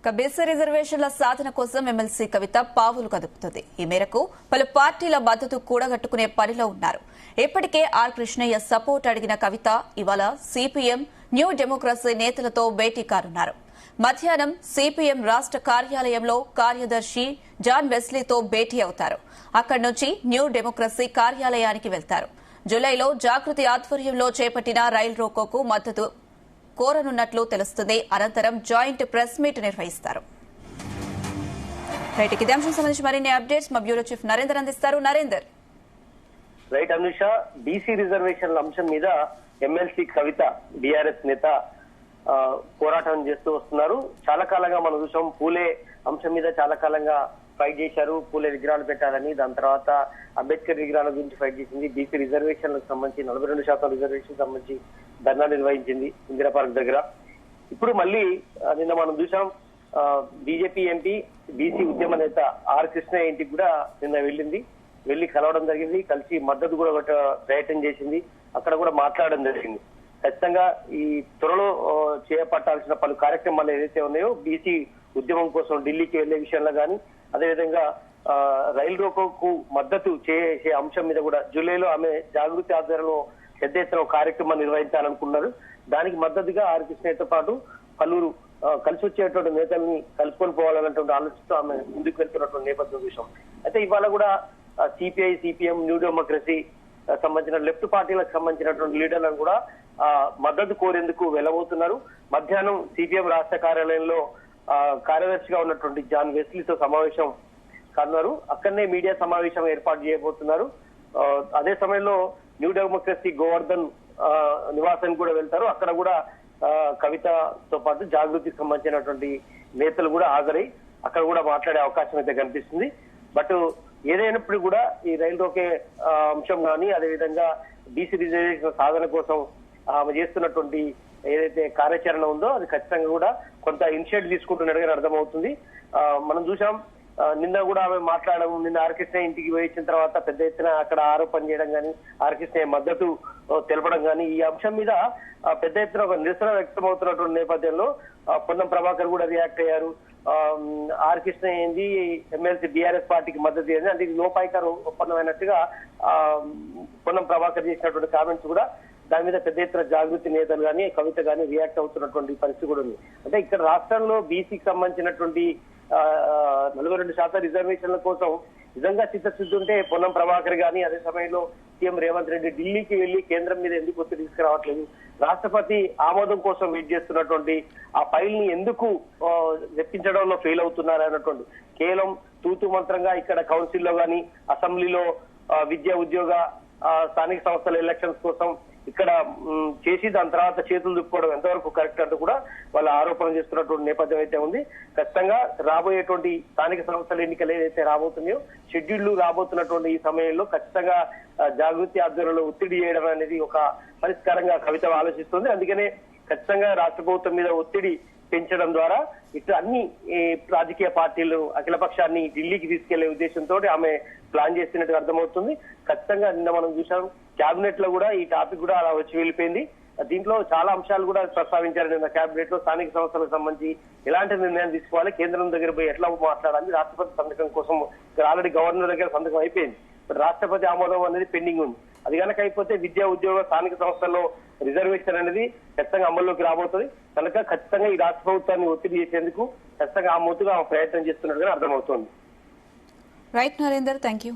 BC రిజర్వేషన్ల సాధన కోసం MLC కవిత పావులు కదుపుతుంది. ఈ మేరకు పలు పార్టీల మద్దతు కూడగట్టుకునే పనిలో ఉన్నారు. ఇప్పటికే ఆర్ కృష్ణయ్య సపోర్ట్ అడిగిన కవిత ఇవాళ సిపిఎం న్యూ డెమోక్రసీ నేతలతో భేటీ కానున్నారు. మధ్యాహ్నం సిపిఎం రాష్ట కార్యాలయంలో కార్యదర్శి జాన్ వెస్లీతో భేటీ అవుతారు. అక్కడి నుంచి న్యూ డెమోక్రసీ కార్యాలయానికి వెళ్తారు. జులైలో జాగృతి ఆధ్వర్యంలో చేపట్టిన రైలు రోకోకు మద్దతు కోరనున్నట్లు తెలుస్తుంది. అనంతరం జాయింట్ ప్రెస్ మీట్ నిర్వహిస్తారు. ఇదే అంశం సంబంధించి మరిన్ని అప్డేట్స్ మా బ్యూరో చీఫ్ నరేందర్ అందిస్తారు. నరేందర్. రైట్ అనుష, బీసీ రిజర్వేషన్ల అంశం మీద ఎమ్మెల్సీ కవిత బీఆర్ఎస్ నేత పోరాటం చేస్తూ వస్తున్నారు. చాలా కాలంగా మనం చూసాం, పూలే అంశం మీద చాలా కాలంగా ఫైట్ చేశారు. పూలే విగ్రహాలు పెట్టాలని, దాని తర్వాత అంబేద్కర్ విగ్రహాల గురించి ఫైట్ చేసింది. బీసీ రిజర్వేషన్లకు సంబంధించి 42% రిజర్వేషన్ సంబంధించి ధర్నా నిర్వహించింది ఇందిరా పార్క్ దగ్గర. ఇప్పుడు మళ్ళీ నిన్న మనం చూసాం, బీజేపీ ఎంపీ బీసీ ఉద్యమ నేత ఆర్ కృష్ణయ్య ఇంటికి కూడా నిన్న వెళ్లి కలవడం జరిగింది. కలిసి మద్దతు కూడా ప్రయత్నం చేసింది. అక్కడ కూడా మాట్లాడడం జరిగింది. ఖచ్చితంగా ఈ త్వరలో చేపట్టాల్సిన పలు కార్యక్రమాలు ఏదైతే ఉన్నాయో బీసీ ఉద్యమం కోసం ఢిల్లీకి వెళ్లే విషయంలో కానీ, అదేవిధంగా రైలు రోకోకు మద్దతు చేసే అంశం మీద కూడా జూలైలో ఆమె జాగృతి ఆధ్వర్యంలో పెద్ద ఎత్తున కార్యక్రమం నిర్వహించాలనుకున్నారు. దానికి మద్దతుగా ఆర్ కృష్ణయ్యతో పాటు పలువురు కలిసి వచ్చేటువంటి నేతల్ని కలుపుకొని పోవాలన్నటువంటి ఆలోచనతో ఆమె ముందుకు వెళ్తున్నటువంటి నేపథ్యం విషయం. అయితే ఇవాళ కూడా సిపిఐ, సిపిఎం, న్యూ డెమోక్రసీ సంబంధించిన లెఫ్ట్ పార్టీలకు సంబంధించినటువంటి లీడర్లను కూడా మద్దతు కోరేందుకు వెళ్లబోతున్నారు. మధ్యాహ్నం సిపిఎం రాష్ట్ర కార్యాలయంలో కార్యదర్శిగా ఉన్నటువంటి జాన్ వెస్లీతో సమావేశం కానున్నారు. అక్కడనే మీడియా సమావేశం ఏర్పాటు చేయబోతున్నారు. అదే సమయంలో న్యూ డెమోక్రసీ గోవర్ధన్ నివాసానికి కూడా వెళ్తారు. అక్కడ కూడా కవితతో పాటు జాగృతికి సంబంధించినటువంటి నేతలు కూడా హాజరై అక్కడ కూడా మాట్లాడే అవకాశం అయితే కనిపిస్తుంది. బట్ ఏదైనప్పుడు కూడా ఈ రైలు రోకే అంశం కానీ, అదేవిధంగా బీసీ రిజర్వేషన్ సాధన కోసం ఆమె చేస్తున్నటువంటి ఏదైతే కార్యాచరణ ఉందో అది ఖచ్చితంగా కూడా కొంత ఇనిషియేటివ్ తీసుకుంటున్నట్టుగా అర్థమవుతుంది. మనం చూసాం, నిన్న కూడా ఆమె మాట్లాడడం, నిన్న ఆర్ కృష్ణయ్య ఇంటికి వచ్చిన తర్వాత పెద్ద ఎత్తున అక్కడ ఆరోపణ చేయడం కానీ, ఆర్ కృష్ణయ్య మద్దతు తెలపడం కానీ, ఈ అంశం మీద పెద్ద ఎత్తున ఒక నిరసన వ్యక్తం అవుతున్నటువంటి నేపథ్యంలో పొన్నం ప్రభాకర్ కూడా రియాక్ట్ అయ్యారు. ఆర్ కృష్ణయ్య ఏంది ఎమ్మెల్సీ బీఆర్ఎస్ పార్టీకి మద్దతు ఏంది అంటే లోపాయికారు ఒప్పందమైనట్టుగా పొన్నం ప్రభాకర్ చేసినటువంటి కామెంట్స్ కూడా దాని మీద పెద్ద ఎత్తున జాగృతి నేతలు కానీ, కవిత కానీ రియాక్ట్ అవుతున్నటువంటి పరిస్థితి కూడా ఉంది. అంటే ఇక్కడ రాష్ట్రంలో బీసీకి సంబంధించినటువంటి 42% రిజర్వేషన్ల కోసం నిజంగా చిత్తశుద్ధి ఉంటే పొన్నం ప్రభాకర్ గాని, అదే సమయంలో సీఎం రేవంత్ రెడ్డి ఢిల్లీకి వెళ్లి కేంద్రం మీద ఎందుకు ఒత్తిడి తీసుకురావట్లేదు, రాష్ట్రపతి ఆమోదం కోసం వెయిట్ చేస్తున్నటువంటి ఆ ఫైల్ ని ఎందుకు తెప్పించడంలో ఫెయిల్ అవుతున్నారు అన్నటువంటి కేవలం తూతు మంత్రంగా ఇక్కడ కౌన్సిల్లో గాని, అసెంబ్లీలో విద్యా ఉద్యోగ స్థానిక సంస్థల ఎలక్షన్స్ కోసం ఇక్కడ చేసి దాని తర్వాత చేతులు దుప్పుకోవడం ఎంతవరకు కరెక్ట్ అంటూ కూడా వాళ్ళు ఆరోపణ చేస్తున్నటువంటి నేపథ్యం అయితే ఉంది. ఖచ్చితంగా రాబోయేటువంటి స్థానిక సంస్థల ఎన్నికలు ఏదైతే రాబోతున్నాయో షెడ్యూళ్లు రాబోతున్నటువంటి ఈ సమయంలో ఖచ్చితంగా జాగృతి ఆధ్వర్యంలో ఒత్తిడి చేయడం అనేది ఒక పరిష్కారంగా కవిత ఆలోచిస్తుంది. అందుకనే ఖచ్చితంగా రాష్ట్ర ప్రభుత్వం మీద ఒత్తిడి పెంచడం ద్వారా ఇట్లా అన్ని రాజకీయ పార్టీలు అఖిలపక్షాన్ని ఢిల్లీకి తీసుకెళ్లే ఉద్దేశంతో ఆమె ప్లాన్ చేస్తున్నట్టు అర్థమవుతుంది. ఖచ్చితంగా నిన్న మనం చూసాం, కేబినెట్ లో కూడా ఈ టాపిక్ కూడా అలా వచ్చి వెళ్ళిపోయింది. దీంట్లో చాలా అంశాలు కూడా ప్రస్తావించారు నిన్న కేబినెట్ లో. స్థానిక సంస్థలకు సంబంధించి ఎలాంటి నిర్ణయం తీసుకోవాలి, కేంద్రం దగ్గర పోయి ఎట్లా మాట్లాడాలి, రాష్ట్రపతి సంతకం కోసం ఆల్రెడీ గవర్నర్ దగ్గర సంతకం అయిపోయింది. రాష్ట్రపతి ఆమోదం అనేది పెండింగ్ ఉంది. అది కనుక అయిపోతే విద్యా ఉద్యోగ స్థానిక సంస్థల్లో రిజర్వేషన్ అనేది ఖచ్చితంగా అమల్లోకి రాబోతుంది. కనుక ఖచ్చితంగా ఈ రాష్ట్ర ప్రభుత్వాన్ని ఒత్తిడి చేసేందుకు ఖచ్చితంగా ఆ మొత్తుగా ప్రయత్నం చేస్తున్నట్టుగా అర్థమవుతోంది. Right Narender, thank you.